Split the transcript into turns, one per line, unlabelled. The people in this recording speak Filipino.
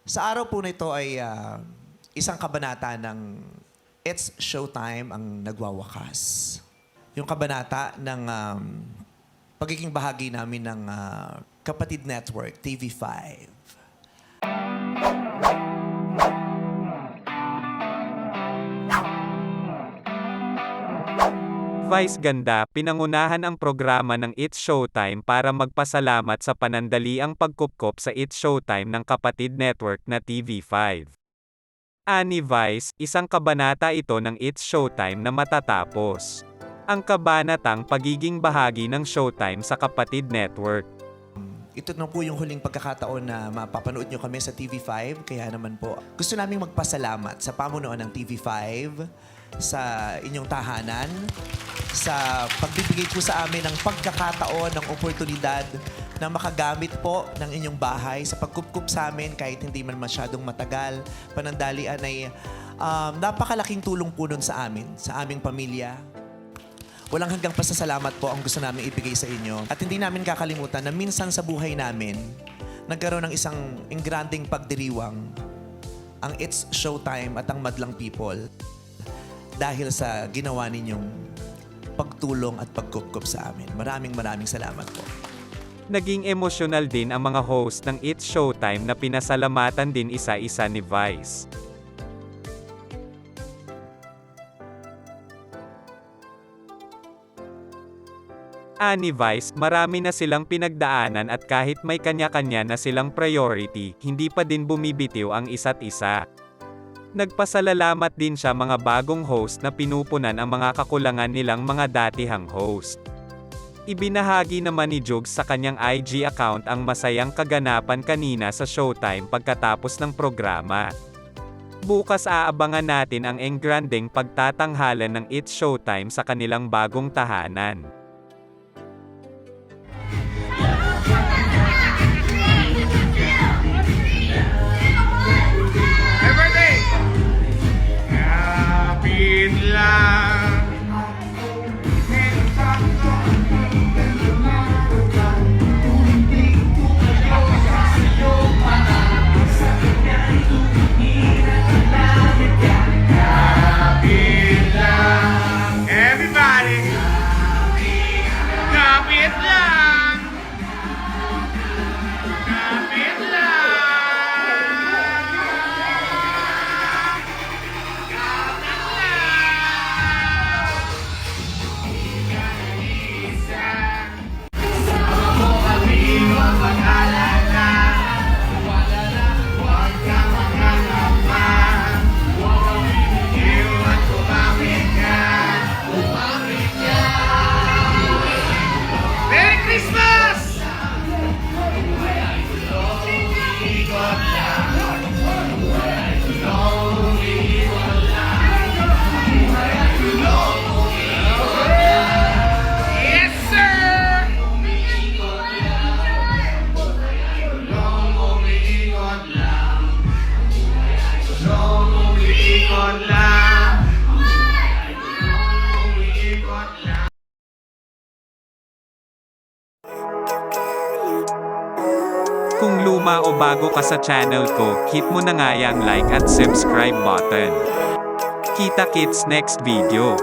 Sa araw po nito ay isang kabanata ng It's Showtime ang nagwawakas. Yung kabanata ng pagiging bahagi namin ng Kapatid Network, TV5.
Vice Ganda, pinangunahan ang programa ng It's Showtime para magpasalamat sa panandaliang pagkupkop sa It's Showtime ng Kapatid Network na TV5. Ani Vice, isang kabanata ito ng It's Showtime na matatapos. Ang kabanatang pagiging bahagi ng Showtime sa Kapatid Network.
Ito na po yung huling pagkakataon na mapapanood nyo kami sa TV5. Kaya naman po, gusto naming magpasalamat sa pamunuan ng TV5, sa inyong tahanan, sa pagbibigay po sa amin ng pagkakataon, ng oportunidad na makagamit po ng inyong bahay sa pagkupkup sa amin kahit hindi man masyadong matagal. Panandalian ay napakalaking tulong po nun sa amin, sa aming pamilya. Walang hanggang pasasalamat po ang gusto namin ibigay sa inyo. At hindi namin kakalimutan na minsan sa buhay namin, nagkaroon ng isang engranding pagdiriwang, ang It's Showtime at ang Madlang People, dahil sa ginawa ninyong pagtulong at pagkupkup sa amin. Maraming salamat po.
Naging emosyonal din ang mga host ng It's Showtime na pinasalamatan din isa-isa ni Vice. Ani Vice, marami na silang pinagdaanan at kahit may kanya-kanya na silang priority, hindi pa din bumibitiw ang isa't isa. Nagpasalalamat din siya mga bagong host na pinupunan ang mga kakulangan nilang mga datihang host. Ibinahagi naman ni Jugs sa kanyang IG account ang masayang kaganapan kanina sa Showtime pagkatapos ng programa. Bukas aabangan natin ang engranding pagtatanghalan ng It's Showtime sa kanilang bagong tahanan.
Kapit lang. Kapit lang. Everybody. Kapit lang. Kapit lang. Merry Christmas! Yes, sir! Umiikot lang.
Kung luma o bago ka sa channel ko, hit mo na nga yang like at subscribe button. Kita-kits next video.